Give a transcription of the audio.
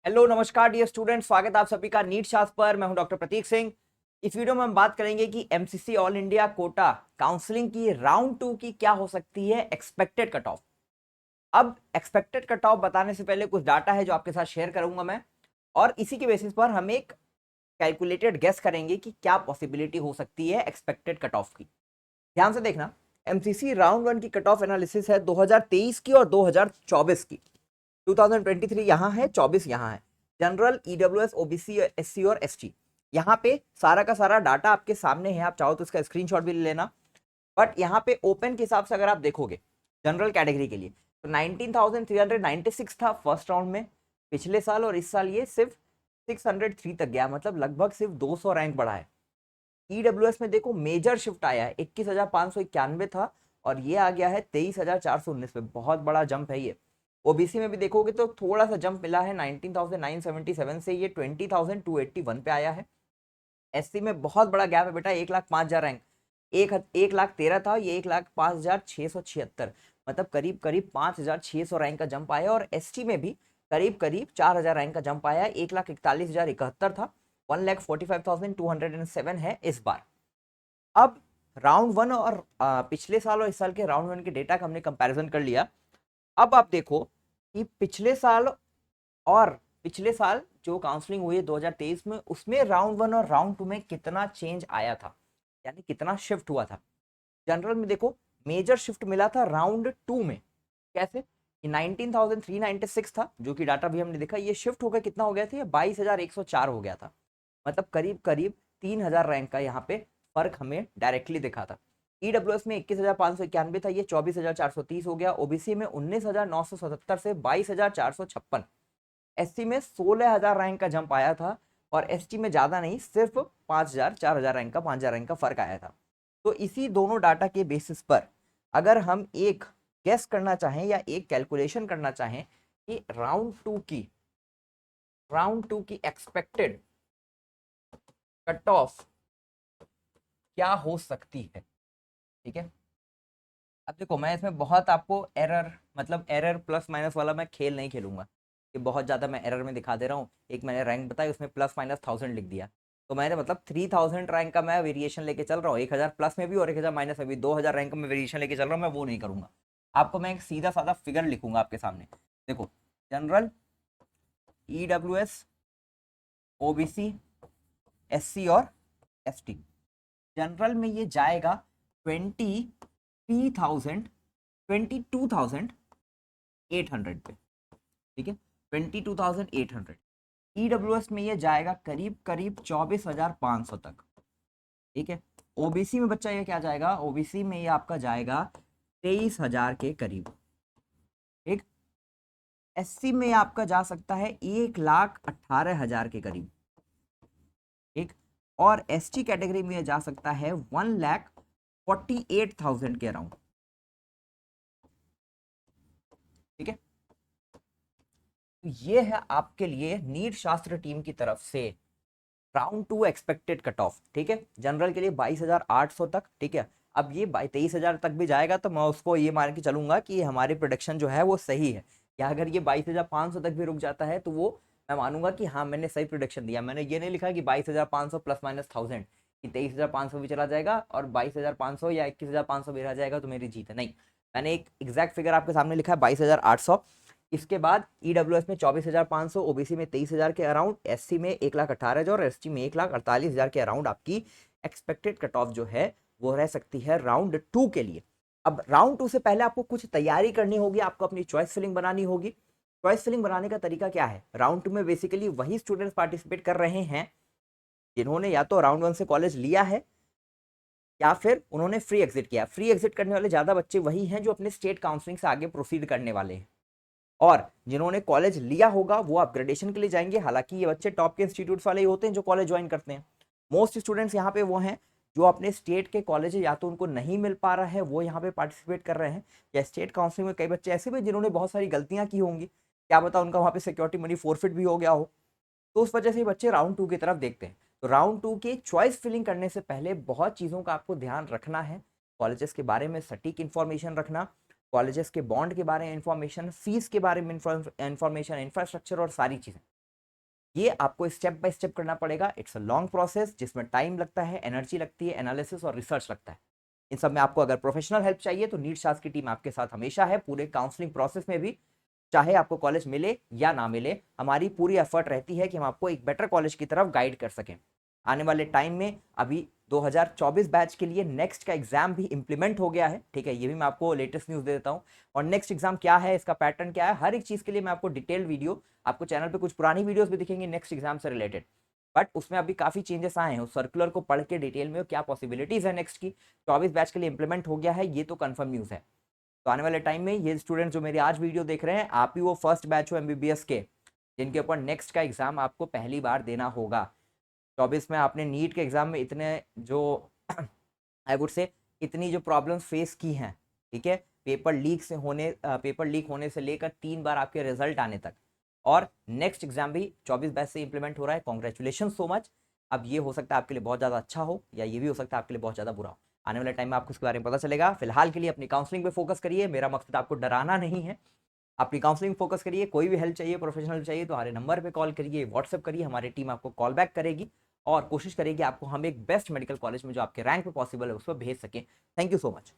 Hello नमस्कार dear student, स्वागत है आप सभी का नीट शास्त्र पर। मैं हूं डॉक्टर प्रतीक सिंह। इस वीडियो में हम बात करेंगे कि MCC all India quota counselling की राउंड 2 की क्या हो सकती है एक्सपेक्टेड कट ऑफ। अब एक्सपेक्टेड कट ऑफ बताने से पहले कुछ डाटा है जो आपके साथ शेयर करूंगा मैं, और इसी के बेसिस पर हम एक कैलकुलेटेड गेस करेंगे कि क्या पॉसिबिलिटी हो सकती है एक्सपेक्टेड कट ऑफ की। ध्यान से देखना, एमसीसी राउंड 1 की कट ऑफ एनालिसिस है 2023 की और 2024 की। 2023 यहाँ है, 24 यहाँ है। जनरल, ईडब्ल्यूएस, ओबीसी, एससी और एसटी, यहाँ पे सारा का सारा डाटा आपके सामने है। आप चाहो तो इसका स्क्रीनशॉट भी ले लेना। बट यहाँ पे ओपन के हिसाब से अगर आप देखोगे जनरल कैटेगरी के लिए तो 19,396 था फर्स्ट राउंड में पिछले साल, और इस साल ये सिर्फ 603 तक गया, मतलब लगभग सिर्फ 200 रैंक बढ़ा है। ईडब्ल्यूएस में देखो मेजर शिफ्ट आया है, 21,591 था और ये आ गया है 23,419 पे, बहुत बड़ा जंप है ये। ओबीसी में भी देखोगे तो थोड़ा सा जंप मिला है, 19,977 से ये 20,281 पे आया है। एससी में बहुत बड़ा गैप है बेटा, 1,05,000 रैंक, 1,13,000 था, ये 1,05,676, मतलब करीब करीब 5,600 रैंक का जंप आया। और एसटी में भी करीब करीब 4,000 रैंक का जंप आया, 1,41,071 था, 1,45,207 है इस बार। अब राउंड 1 और पिछले साल और इस साल के राउंड 1 के डेटा का हमने कंपैरिजन कर लिया। अब आप देखो कि पिछले साल और पिछले साल जो काउंसलिंग हुई है 2023 में, उसमें राउंड 1 और राउंड 2 में कितना चेंज आया था, यानी कितना शिफ्ट हुआ था। जनरल में देखो मेजर शिफ्ट मिला था राउंड 2 में। कैसे? 19,396 था जो कि डाटा भी हमने देखा, ये शिफ्ट होकर कितना हो गया था, 22,104 हो गया था, मतलब करीब करीब 3,000 रैंक का यहाँ पे फर्क हमें डायरेक्टली दिखा था। ईडब्ल्यूएस में 21,591 था, ये 24,430 हो गया। ओबीसी में 19,977 से 22,456। एससी में 16,000 रैंक का जंप आया था, और एसटी में ज्यादा नहीं, सिर्फ 5,000 4,000 रैंक का 5,000 रैंक का फर्क आया था। तो इसी दोनों डाटा के बेसिस पर अगर हम एक गेस करना चाहें या एक कैलकुलेशन करना चाहें कि राउंड 2 की एक्सपेक्टेड कट ऑफ क्या हो सकती है, ठीक है। अब देखो मैं इसमें बहुत आपको एरर, मतलब एरर प्लस माइनस वाला मैं खेल नहीं खेलूंगा कि बहुत ज़्यादा मैं एरर में दिखा दे रहा हूँ। एक मैंने रैंक बताई, उसमें प्लस माइनस 1,000 लिख दिया, तो मैंने मतलब 3,000 रैंक का मैं वेरिएशन लेके चल रहा हूँ, 1,000 प्लस में भी और 1,000 माइनस में भी, 2,000 रैंक का मैं वेरिएशन लेके चल रहा हूँ, मैं वो नहीं करूंगा। आपको मैं एक सीधा साधा फिगर लिखूंगा आपके सामने। देखो, जनरल, ईडब्ल्यूएस, ओबीसी, एससी और एसटी। जनरल में ये जाएगा 22,800 पे, ठीक है, 22,800। ईडब्ल्यूएस में ये जाएगा करीब करीब 24,500 तक, ठीक है। ओबीसी में बच्चा ये क्या जाएगा, ओबीसी में ये आपका जाएगा 23,000 के करीब, ठीक। एससी में आपका जा सकता है 1,18,000 के करीब, ठीक। और एसटी कैटेगरी में जा सकता है 1,48,000 के अराउंड, ठीक है। तो ये है आपके लिए नीट शास्त्र टीम की तरफ से राउंड 2 एक्सपेक्टेड कट ऑफ, ठीक है। जनरल के लिए 22,800 तक, ठीक है। अब ये 23,000 तक भी जाएगा तो मैं उसको ये मान के चलूंगा कि हमारी प्रोडक्शन जो है वो सही है। या अगर ये 22,500 तक भी रुक जाता है तो वो मैं मानूंगा कि हाँ मैंने सही प्रोडक्शन दिया। मैंने ये नहीं लिखा कि 22,500 प्लस माइनस 1,000, कि 23,500 भी चला जाएगा और 22,500 या 21,500 भी रह जाएगा तो मेरी जीत है, नहीं। मैंने एक एग्जैक्ट फिगर आपके सामने लिखा है 22,800। इसके बाद ईडब्ल्यूएस में 24,500, ओबीसी में 23,000 के अराउंड, एससी में 1,18,000 और एसटी में 1,48,000 के अराउंड आपकी एक्सपेक्टेड कट ऑफ जो है वो रह सकती है राउंड 2 के लिए। अब राउंड 2 से पहले आपको कुछ तैयारी करनी होगी, आपको अपनी चॉइस फिलिंग बनानी होगी। चॉइस फिलिंग बनाने का तरीका क्या है, राउंड 2 में बेसिकली वही स्टूडेंट्स पार्टिसिपेट कर रहे हैं जिन्होंने या तो राउंड 1 से कॉलेज लिया है या फिर उन्होंने फ्री एग्जिट किया। फ्री एग्जिट करने वाले ज्यादा बच्चे वही हैं जो अपने स्टेट काउंसलिंग से आगे प्रोसीड करने वाले हैं, और जिन्होंने कॉलेज लिया होगा वो अपग्रेडेशन के लिए जाएंगे। हालांकि ये बच्चे टॉप के इंस्टीट्यूट्स वाले ही होते हैं जो कॉलेज ज्वाइन करते हैं। मोस्ट स्टूडेंट्स यहाँ पे वो हैं जो अपने स्टेट के कॉलेज या तो उनको नहीं मिल पा रहा है वो यहाँ पे पार्टिसिपेट कर रहे हैं, या स्टेट काउंसलिंग में कई बच्चे ऐसे भी जिन्होंने बहुत सारी गलतियां की होंगी, क्या पता उनका वहाँ पे सिक्योरिटी मनी फोरफिट भी हो गया हो, तो उस वजह से बच्चे राउंड 2 की तरफ देखते हैं। तो राउंड 2 की चॉइस फिलिंग करने से पहले बहुत चीज़ों का आपको ध्यान रखना है। कॉलेजेस के बारे में सटीक इन्फॉर्मेशन रखना, कॉलेजेस के बॉन्ड के बारे में इंफॉर्मेशन, फीस के बारे में इंफॉर्मेशन, इंफ्रास्ट्रक्चर और सारी चीज़ें। ये आपको स्टेप बाय स्टेप करना पड़ेगा। इट्स अ लॉन्ग प्रोसेस जिसमें टाइम लगता है, एनर्जी लगती है, एनालिसिस और रिसर्च लगता है। इन सब में आपको अगर प्रोफेशनल हेल्प चाहिए तो नीट शास्त्र की टीम आपके साथ हमेशा है, पूरे काउंसलिंग प्रोसेस में भी। चाहे आपको कॉलेज मिले या ना मिले, हमारी पूरी एफर्ट रहती है कि हम आपको एक बेटर कॉलेज की तरफ गाइड कर सकें। आने वाले टाइम में अभी 2024 बैच के लिए नेक्स्ट का एग्जाम भी इंप्लीमेंट हो गया है, ठीक है, ये भी मैं आपको लेटेस्ट न्यूज़ दे देता हूँ। और नेक्स्ट एग्जाम क्या है, इसका पैटर्न क्या है, हर एक चीज़ के लिए मैं आपको डिटेल्ड वीडियो, आपको चैनल पे कुछ पुरानी वीडियोस भी दिखेंगे नेक्स्ट एग्जाम से रिलेटेड। बट उसमें अभी काफ़ी चेंजेस आए हैं, उस सर्कुलर को पढ़ के डिटेल में क्या पॉसिबिलिटीज़ है नेक्स्ट की 24 बैच के लिए इंप्लीमेंट हो गया है, ये तो कन्फर्म न्यूज़ है। तो आने वाले टाइम में ये स्टूडेंट जो मेरी आज वीडियो देख रहे हैं, आप ही वो फर्स्ट बैच हो एमबीबीएस के जिनके ऊपर नेक्स्ट का एग्जाम आपको पहली बार देना होगा। 24 में आपने नीट के एग्जाम में इतने जो आई वुड से इतनी जो प्रॉब्लम्स फेस की हैं, ठीक है, पेपर लीक होने से लेकर 3 बार आपके रिजल्ट आने तक, और नेक्स्ट एग्जाम भी 24 बैच से इंप्लीमेंट हो रहा है। Congratulation so much. अब ये हो सकता है आपके लिए बहुत ज़्यादा अच्छा हो, या ये भी हो सकता है आपके लिए बहुत ज़्यादा बुरा हो। आने वाले टाइम में आपको इसके बारे में पता चलेगा। फिलहाल के लिए अपनी काउंसलिंग पे फोकस करिए, मेरा मकसद आपको डराना नहीं है। अपनी काउंसलिंग फोकस करिए, कोई भी हेल्प चाहिए, प्रोफेशनल चाहिए तो हमारे नंबर पे कॉल करिए, व्हाट्सएप करिए, हमारी टीम आपको कॉल बैक करेगी और कोशिश करेगी आपको हम एक बेस्ट मेडिकल कॉलेज में जो आपके रैंक पे पॉसिबल है उस पर भेज सकें। Thank you so much.